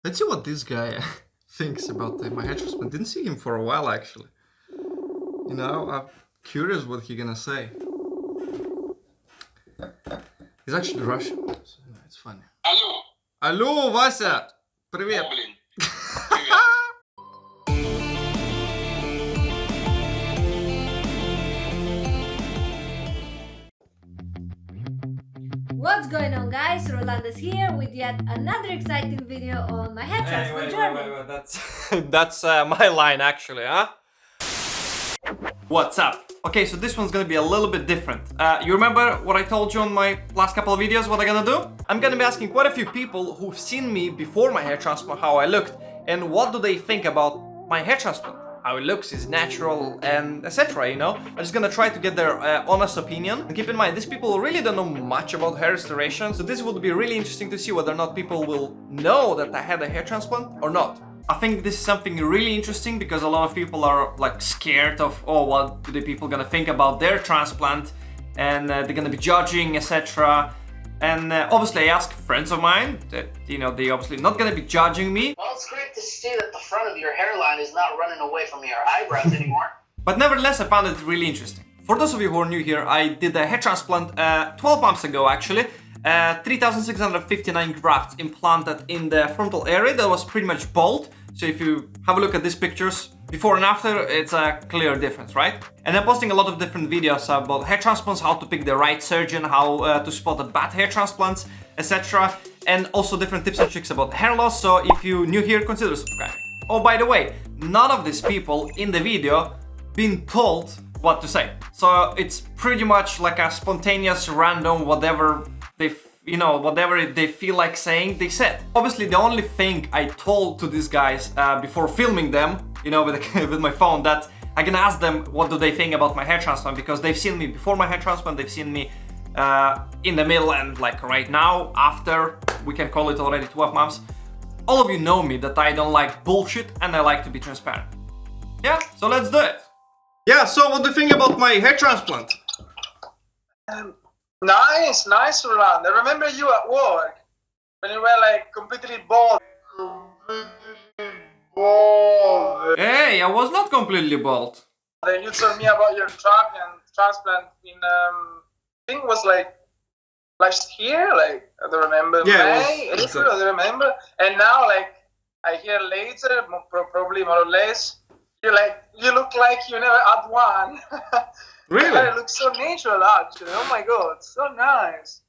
Let's see what this guy thinks about my hair transplant. Didn't see him for a while, actually. You know, I'm curious what he's gonna say. He's actually Russian, so it's funny. Алло! Алло, Вася! Привет! О, блин. Привет. What's going on, guys? Rolandas here with yet another exciting video on my hair transplant journey. That's my line actually, huh? What's up? Okay, so this one's gonna be a little bit different. You remember what I told you on my last couple of videos, what I'm gonna do? I'm gonna be asking quite a few people who've seen me before my hair transplant, how I looked, and what do they think about my hair transplant? How it looks, is natural, and etc, you know? I'm just gonna try to get their honest opinion. And keep in mind, these people really don't know much about hair restoration, so this would be really interesting to see whether or not people will know that I had a hair transplant or not. I think this is something really interesting because a lot of people are like scared of, oh, what do the people gonna think about their transplant, and they're gonna be judging, etc. And obviously I asked friends of mine that, you know, they obviously not gonna be judging me. Well, it's great to see that the front of your hairline is not running away from your eyebrows anymore. But nevertheless, I found it really interesting. For those of you who are new here, I did a hair transplant 12 months ago actually. 3,659 grafts implanted in the frontal area that was pretty much bald. So if you have a look at these pictures, before and after, it's a clear difference, right? And I'm posting a lot of different videos about hair transplants, how to pick the right surgeon, how to spot the bad hair transplants, etc. And also different tips and tricks about hair loss, so if you're new here, consider subscribing. Oh, by the way, none of these people in the video been told what to say. So it's pretty much like a spontaneous, random, whatever they whatever they feel like saying, they said. Obviously, the only thing I told to these guys before filming them, you know, with my phone, that I can ask them what do they think about my hair transplant, because they've seen me before my hair transplant, they've seen me in the middle, and like right now, after, we can call it already 12 months. All of you know me that I don't like bullshit and I like to be transparent. Yeah, so let's do it. Yeah, so what do you think about my hair transplant? Nice, Roland. I remember you at work when you were like completely bald. Hey, I was not completely bald. Then you told me about your transplant in I think it was like last year, like I don't remember. Yeah, May, April, I don't remember. And now, like I hear later, probably more or less, you look like you never had one. Really? It looks so natural, actually. Oh my god, so nice.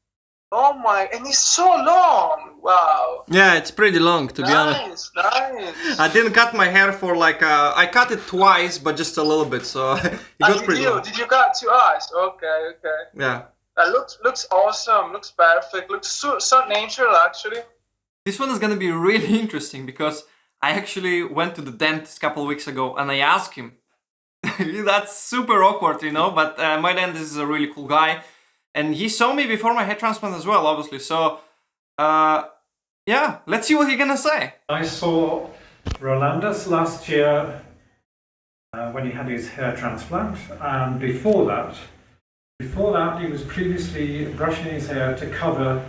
Oh my, and it's so long. Wow. Yeah, it's pretty long, to be honest. Nice. I didn't cut my hair for like I cut it twice, but just a little bit, so it got pretty long. Did you cut 2 eyes? Okay. Yeah. That looks awesome. Looks perfect. Looks so natural, actually. This one is gonna be really interesting because I actually went to the dentist a couple of weeks ago and I asked him. That's super awkward, you know, but my dentist is a really cool guy. And he saw me before my hair transplant as well, obviously. So, yeah, let's see what he's gonna say. I saw Rolandas last year when he had his hair transplant, and before that he was previously brushing his hair to cover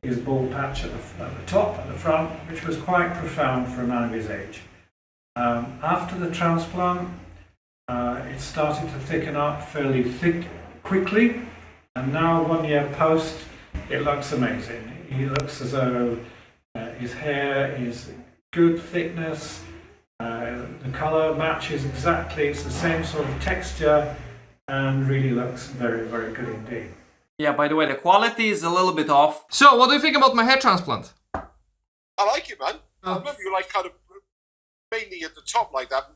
his bald patch at the top and the front, which was quite profound for a man of his age. After the transplant, it started to thicken up fairly quickly, and now 1 year post, it looks amazing. He looks as though his hair is good thickness, the color matches exactly, it's the same sort of texture, and really looks very, very good indeed. Yeah, by the way, the quality is a little bit off. So, what do you think about my hair transplant? I like it, man. I remember you like kind of mainly at the top like that.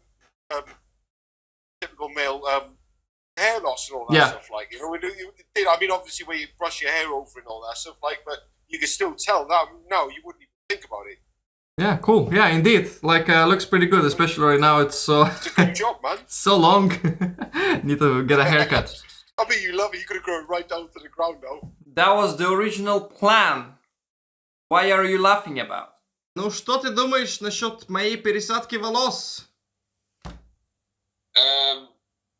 Typical male hair loss and all that stuff, like, you know, I mean, obviously where you brush your hair over and all that stuff, like, but you can still tell now, no, you wouldn't even think about it. Yeah, cool. Yeah, indeed. Like, looks pretty good, especially right now. It's so... It's a good job, man. so long. Need to get a haircut. I mean, you love it. You could have grown right down to the ground, though. That was the original plan. Why are you laughing about? Ну, что ты думаешь насчет моей пересадки волос?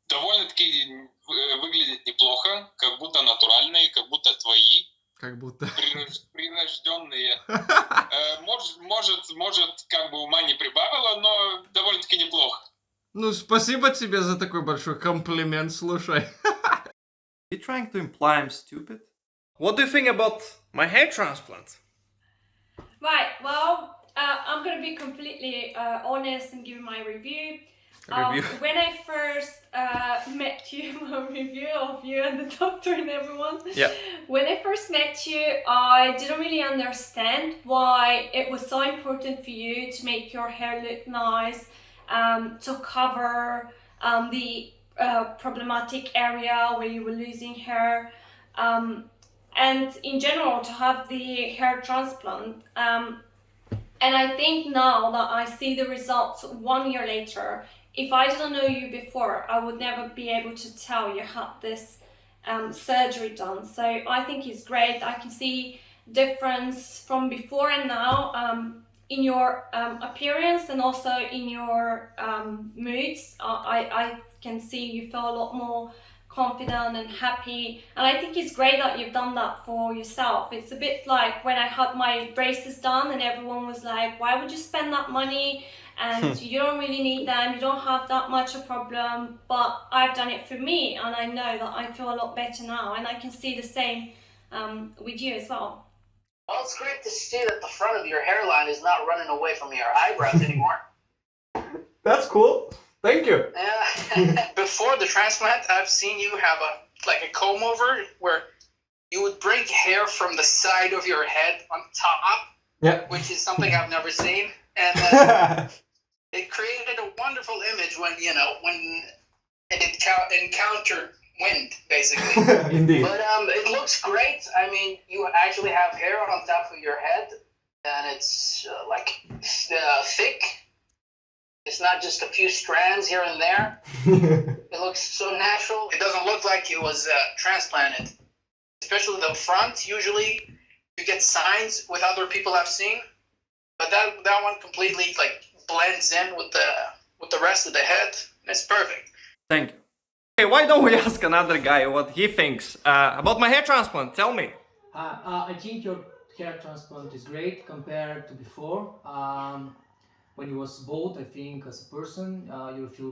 Довольно-таки выглядит неплохо, как будто натуральные, как будто твои. Как будто. Принужденные. Может, как бы ума не прибавило, но довольно-таки неплохо. Ну, спасибо тебе за такой большой комплимент, слушай. You trying to imply I'm stupid? What do you think about my hair transplant? Right, well, I'm gonna be completely honest and give you my review. When I first met you, my review of you and the doctor and everyone. Yeah. When I first met you, I didn't really understand why it was so important for you to make your hair look nice, to cover the problematic area where you were losing hair, and in general to have the hair transplant. And I think now that I see the results 1 year later, if I didn't know you before, I would never be able to tell you had this surgery done. So I think it's great. I can see difference from before and now in your appearance and also in your moods. I can see you feel a lot more confident and happy, and I think it's great that you've done that for yourself. It's a bit like when I had my braces done and everyone was like, why would you spend that money, and you don't really need them, you don't have that much a problem. But I've done it for me, and I know that I feel a lot better now, and I can see the same with you as well. Well, it's great to see that the front of your hairline is not running away from your eyebrows anymore. That's cool. Thank you. Yeah. Before the transplant, I've seen you have a comb over where you would bring hair from the side of your head on top, Yeah. which is something I've never seen, and it created a wonderful image when it encountered wind, basically. Indeed. But it looks great. I mean, you actually have hair on top of your head, and it's thick. It's not just a few strands here and there. It looks so natural. It doesn't look like it was transplanted. Especially the front. Usually you get signs with other people I've seen, but that one completely blends in with the rest of the head. It's perfect. Thank you. Okay, why don't we ask another guy what he thinks about my hair transplant? Tell me. I think your hair transplant is great compared to before. When you was bald, I think as a person you feel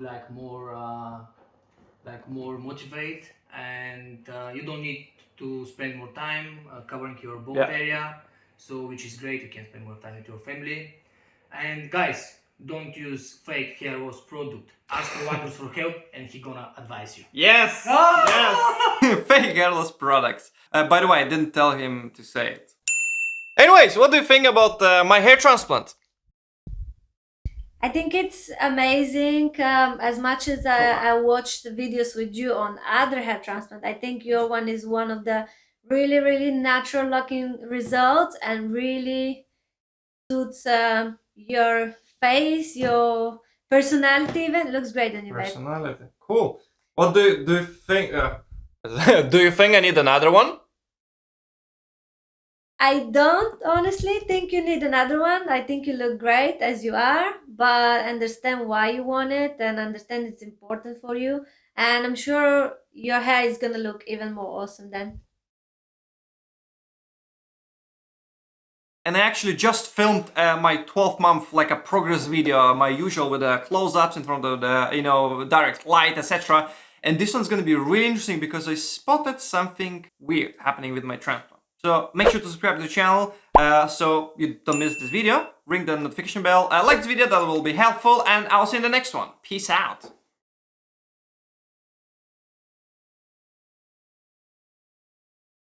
more motivated, and you don't need to spend more time covering your bald area. So which is great. You can spend more time with your family. And guys, don't use fake hair loss product. Ask Rolandas for help, and he gonna advise you. Yes. Yes. Fake hair loss products. By the way, I didn't tell him to say it. Anyways, what do you think about my hair transplant? I think it's amazing. As much as I watched the videos with you on other hair transplant, I think your one is one of the really natural looking results, and really suits your face, your personality. Even looks great on you. Personality, cool. What do you think? Do you think I need another one? I don't honestly think you need another one. I think you look great as you are, but understand why you want it and understand it's important for you. And I'm sure your hair is gonna look even more awesome then. And I actually just filmed my 12-month a progress video, my usual with close-ups in front of the direct light, etc. And this one's gonna be really interesting because I spotted something weird happening with my transplant. So make sure to subscribe to the channel so you don't miss this video. Ring the notification bell. Like this video, that will be helpful, and I'll see you in the next one. Peace out.